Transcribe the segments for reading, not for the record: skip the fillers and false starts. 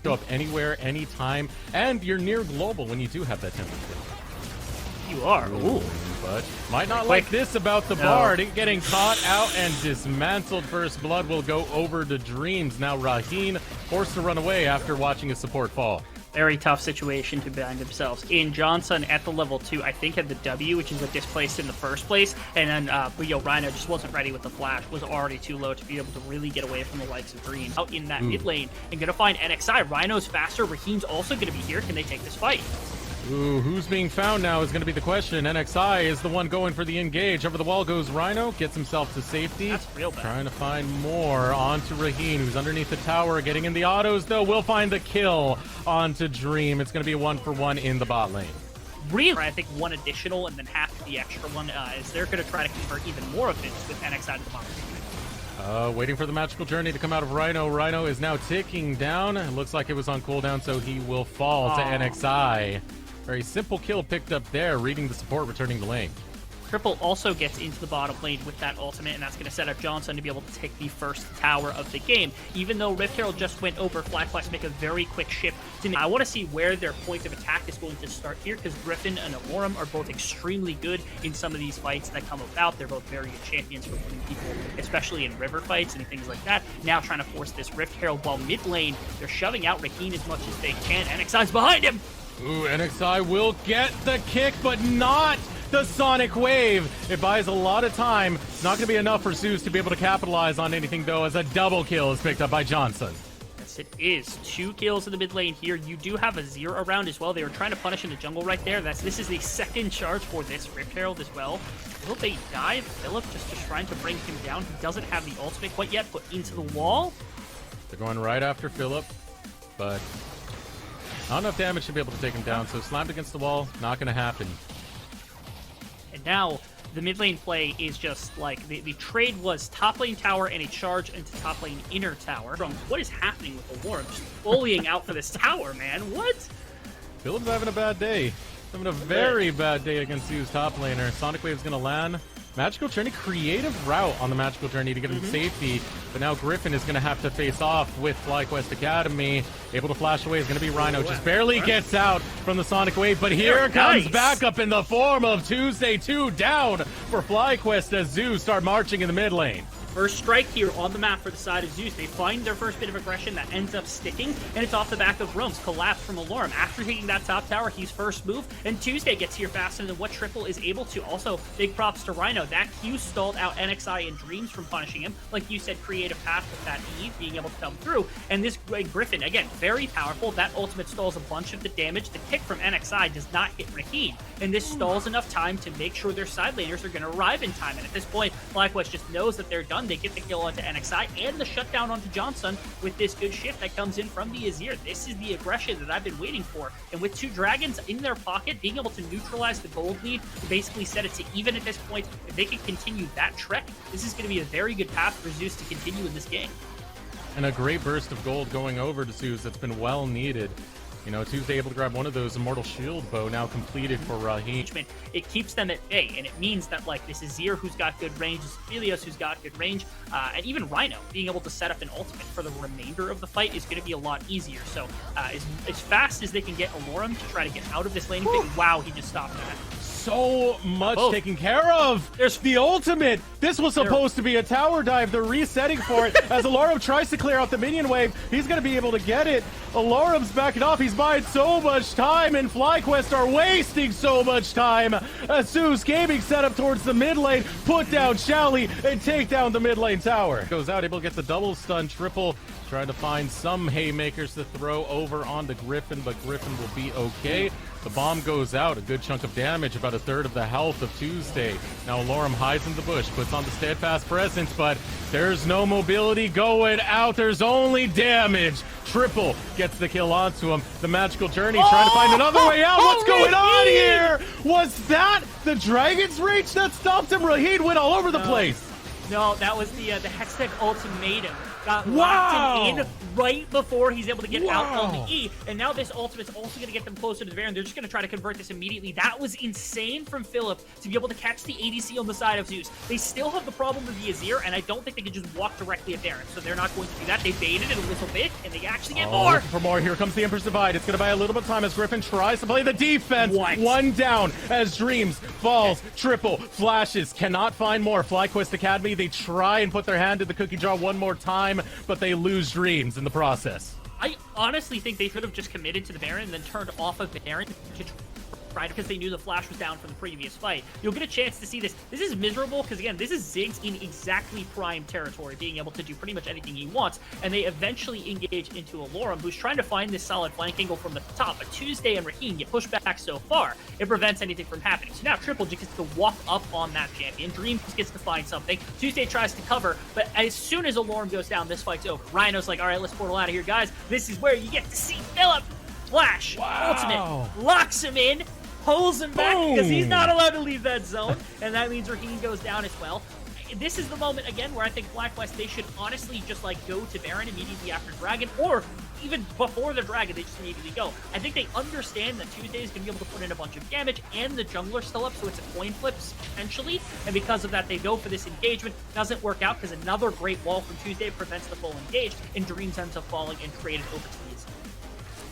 go up anywhere, anytime, and you're near global when you do have that temperature. You are. Ooh. But might not like this about the Bard. Getting caught out and dismantled. First blood will go over to Dreams. Now Raheen forced to run away after watching his support fall. Very tough situation to bind themselves in. Johnson at the level 2, I think, had the W, which is a displaced in the first place, and then Rhino just wasn't ready with the flash, was already too low to be able to really get away from the likes of Dreams. Out in that mid lane, and gonna find NXI. Rhino's faster, Raheen's also gonna be here. Can they take this fight? Ooh, who's being found now is going to be the question. NXI is the one going for the engage. Over the wall goes Rhino, gets himself to safety. That's real bad. Trying to find more onto Raheen, who's underneath the tower. Getting in the autos, though, will find the kill onto Dream. It's going to be a 1-for-1 in the bot lane. Really, I think one additional and then half the extra one, is they're going to try to convert even more of this with NXI to the bot. Waiting for the magical journey to come out of Rhino. Rhino is now ticking down. It looks like it was on cooldown, so he will fall to NXI. Very simple kill picked up there, reading the support, returning the lane. Triple also gets into the bottom lane with that ultimate, and that's going to set up Johnson to be able to take the first tower of the game. Even though Rift Herald just went over, FlyQuest make a very quick shift. I want to see where their point of attack is going to start here, because Griffin and Alorum are both extremely good in some of these fights that come about. They're both very good champions for putting people, especially in river fights and things like that. Now trying to force this Rift Herald, while mid lane, they're shoving out Raheen as much as they can. NXI's behind him! Ooh, NXI will get the kick, but not the Sonic Wave. It buys a lot of time. Not going to be enough for Zeus to be able to capitalize on anything, though, as a double kill is picked up by Johnson. Yes, it is. 2 kills in the mid lane here. You do have a Zero around as well. They were trying to punish in the jungle right there. This is the second charge for this Rift Herald as well. Will they dive Philip just trying to bring him down? He doesn't have the ultimate quite yet, but into the wall. They're going right after Philip, but not enough damage to be able to take him down, so slammed against the wall, not going to happen. And now, the mid lane play is just like, the trade was top lane tower and a charge into top lane inner tower. What is happening with the Warm? Just bullying out for this tower, man. What? Philip's having a bad day. Having a very bad day against Zeus top laner. Sonic Wave's going to land. Magical Journey, creative route on the Magical Journey to get him safety, but now Griffin is going to have to face off with FlyQuest Academy. Able to flash away is going to be Rhino. Just barely gets out from the Sonic Wave, but here comes backup in the form of Tuesday 2 down for FlyQuest as Zeus start marching in the mid lane. First strike here on the map for the side of Zeus. They find their first bit of aggression that ends up sticking, and it's off the back of Rome's collapse from Alorum. After taking that top tower, he's first move, and Tuesday gets here faster than what Triple is able to. Also, big props to Rhino. That Q stalled out NXI and Dreams from punishing him. Like you said, creative path with that E being able to come through. And this Griffin, again, very powerful. That ultimate stalls a bunch of the damage. The kick from NXI does not hit Raheen, and this stalls enough time to make sure their side laners are going to arrive in time. And at this point, FlyQuest just knows that they're done. They get the kill onto NXI and the shutdown onto Johnson with this good shift that comes in from the Azir. This is the aggression that I've been waiting for. And with 2 dragons in their pocket, being able to neutralize the gold lead, to basically set it to even at this point, if they can continue that trek, this is going to be a very good path for Zeus to continue in this game. And a great burst of gold going over to Zeus that's been well needed. You know, Tuesday able to grab one of those Immortal Shield Bow now completed for Raheen. It keeps them at bay, and it means that, like, this is Azir who's got good range, this is Helios who's got good range, and even Rhino being able to set up an ultimate for the remainder of the fight is going to be a lot easier. So, as fast as they can get Alorum to try to get out of this laning thing, wow, he just stopped that. So much taken care of. There's the ultimate. This was supposed to be a tower dive. They're resetting for it as Alorum tries to clear out the minion wave. He's going to be able to get it. Alorum's backing off. He's buying so much time, and FlyQuest are wasting so much time. Zeus Gaming set up towards the mid lane, put down Shally, and take down the mid lane tower. Goes out, able to get the double stun. Triple trying to find some haymakers to throw over onto Griffin, but Griffin will be okay. The bomb goes out, a good chunk of damage, about a third of the health of Tuesday. Now Alorum hides in the bush, puts on the steadfast presence, but there's no mobility going out. There's only damage. Triple gets the kill onto him. The magical journey trying to find another way out. What's going on here? Was that the Dragon's Reach that stopped him? Raheen went all over the place. No, that was the Hextech ultimatum. Got locked in right before he's able to get out on the E, and now this ultimate's also going to get them closer to the Baron. They're just going to try to convert this immediately. That was insane from Philip to be able to catch the ADC on the side of Zeus. They still have the problem with the Azir, and I don't think they can just walk directly at Baron, so they're not going to do that. They baited it a little bit, and they actually get more. Looking for more. Here comes the Emperor's Divide. It's going to buy a little bit of time as Griffin tries to play the defense. One down as Dreams falls. Triple flashes. Cannot find more. FlyQuest Academy, they try and put their hand in the cookie jar one more time, but they lose Dreams in the process. I honestly think they could have just committed to the Baron and then turned off of Baron to try, because they knew the flash was down from the previous fight. You'll get a chance to see this. This is miserable because, again, this is Ziggs in exactly prime territory, being able to do pretty much anything he wants, and they eventually engage into Alorum, who's trying to find this solid flank angle from the top, but Tuesday and Raheen get pushed back so far, it prevents anything from happening. So now Triple G gets to walk up on that champion. Dreams gets to find something. Tuesday tries to cover, but as soon as Alorum goes down, this fight's over. Rhino's like, all right, let's portal out of here, guys. This is where you get to see Philip. Flash, ultimate, locks him in, pulls him back because he's not allowed to leave that zone, and that means Raheen goes down as well. This is the moment, again, where I think FlyQuest, they should honestly just, like, go to Baron immediately after Dragon, or even before the Dragon, they just immediately go. I think they understand that Tuesday is going to be able to put in a bunch of damage, and the jungler's still up, so it's a coin flip, potentially, and because of that, they go for this engagement. Doesn't work out, because another great wall from Tuesday prevents the full engage, and Dreams ends up falling and traded over to the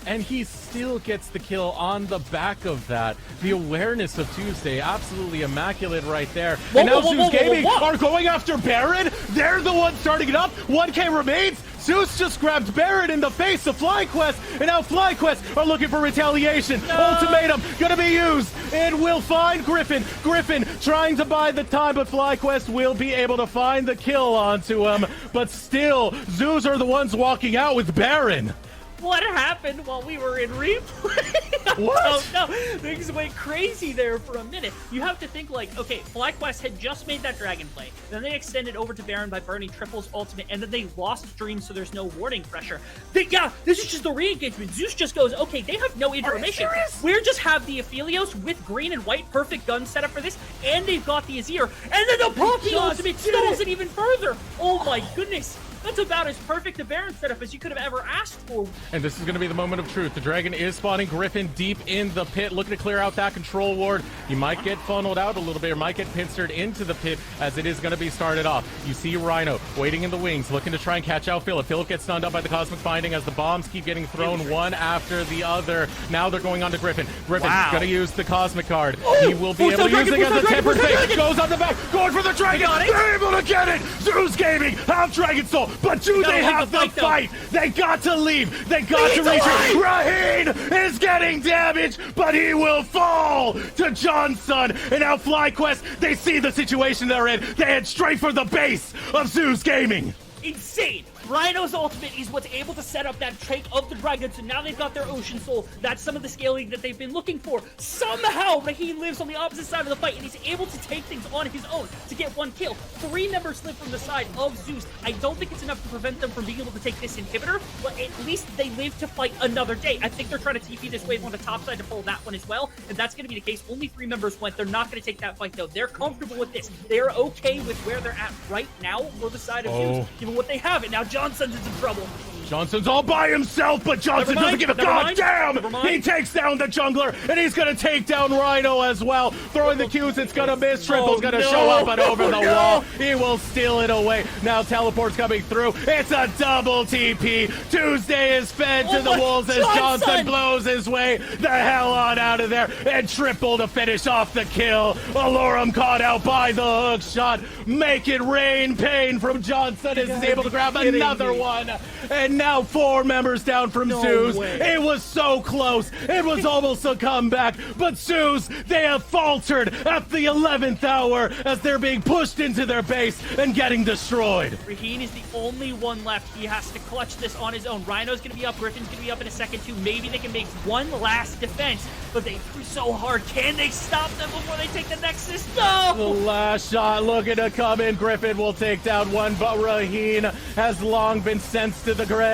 And he still gets the kill on the back of that. The awareness of Tuesday, absolutely immaculate right there. And now Zeus Gaming are going after Baron. They're the ones starting it up. 1K remains. Zeus just grabbed Baron in the face of FlyQuest, and now FlyQuest are looking for retaliation. Ultimatum gonna be used, and will find Griffin. Griffin trying to buy the time, but FlyQuest will be able to find the kill onto him. But still, Zeus are the ones walking out with Baron. What happened while we were in replay? What? Oh no, things went crazy there for a minute. You have to think like, okay, FlyQuest had just made that dragon play. Then they extended over to Baron by burning Triple's ultimate, and then they lost Dreams, so there's no warding pressure. Yeah, this is just the re-engagement. Zeus just goes, okay, they have no information. We just have the Aphelios with green and white, perfect gun setup for this, and they've got the Azir, and then the Poppy ultimate stalls it even further. Oh my goodness. That's about as perfect a Baron setup as you could have ever asked for. And this is going to be the moment of truth. The Dragon is spawning Griffin deep in the pit, looking to clear out that control ward. He might get funneled out a little bit, or might get pincered into the pit as it is going to be started off. You see Rhino waiting in the wings, looking to try and catch out Philip. Philip gets stunned up by the Cosmic Binding as the bombs keep getting thrown one after the other. Now they're going on to Griffin. Griffin's going to use the Cosmic card. He will be able to use it as a tempered fate. Goes on the back, going for the Dragon. They're able to get it. Zeus Gaming have Dragon Soul, but do they have the fight? They got to leave. They got to retreat. Raheen is getting damaged, but he will fall to Johnson. And now FlyQuest, they see the situation they're in. They head straight for the base of Zeus Gaming. Insane. Rhino's ultimate is what's able to set up that trait of the Dragon, so now they've got their Ocean Soul. That's some of the scaling that they've been looking for. Somehow, Raheen lives on the opposite side of the fight, and he's able to take things on his own to get one kill. 3 members slip from the side of Zeus. I don't think it's enough to prevent them from being able to take this inhibitor, but at least they live to fight another day. I think they're trying to TP this wave on the top side to pull that one as well, and that's going to be the case. Only 3 members went. They're not going to take that fight, though. They're comfortable with this. They're okay with where they're at right now for the side of Zeus, given what they have. And now Johnson's in some trouble. Johnson's all by himself, but Johnson doesn't give a goddamn. He takes down the jungler, and he's going to take down Rhino as well. Throwing the Qs, it's going to miss. Triple's going to show up and over the wall. He will steal it away. Now teleport's coming through. It's a double TP. Tuesday is fed to the wolves as Johnson blows his way the hell on out of there. And Triple to finish off the kill. Alorum caught out by the hook shot. Make it rain pain from Johnson as he's able to grab another one. And now 4 members down from Zeus. It was so close. It was almost a comeback. But Zeus, they have faltered at the 11th hour as they're being pushed into their base and getting destroyed. Raheen is the only one left. He has to clutch this on his own. Rhino's going to be up. Griffin's going to be up in a second too. Maybe they can make one last defense, but they threw so hard. Can they stop them before they take the Nexus? No! The last shot looking to come in. Griffin will take down one, but Raheen has long been sent to the grave.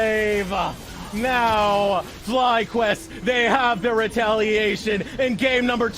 Now, FlyQuest, they have their retaliation in game number 2.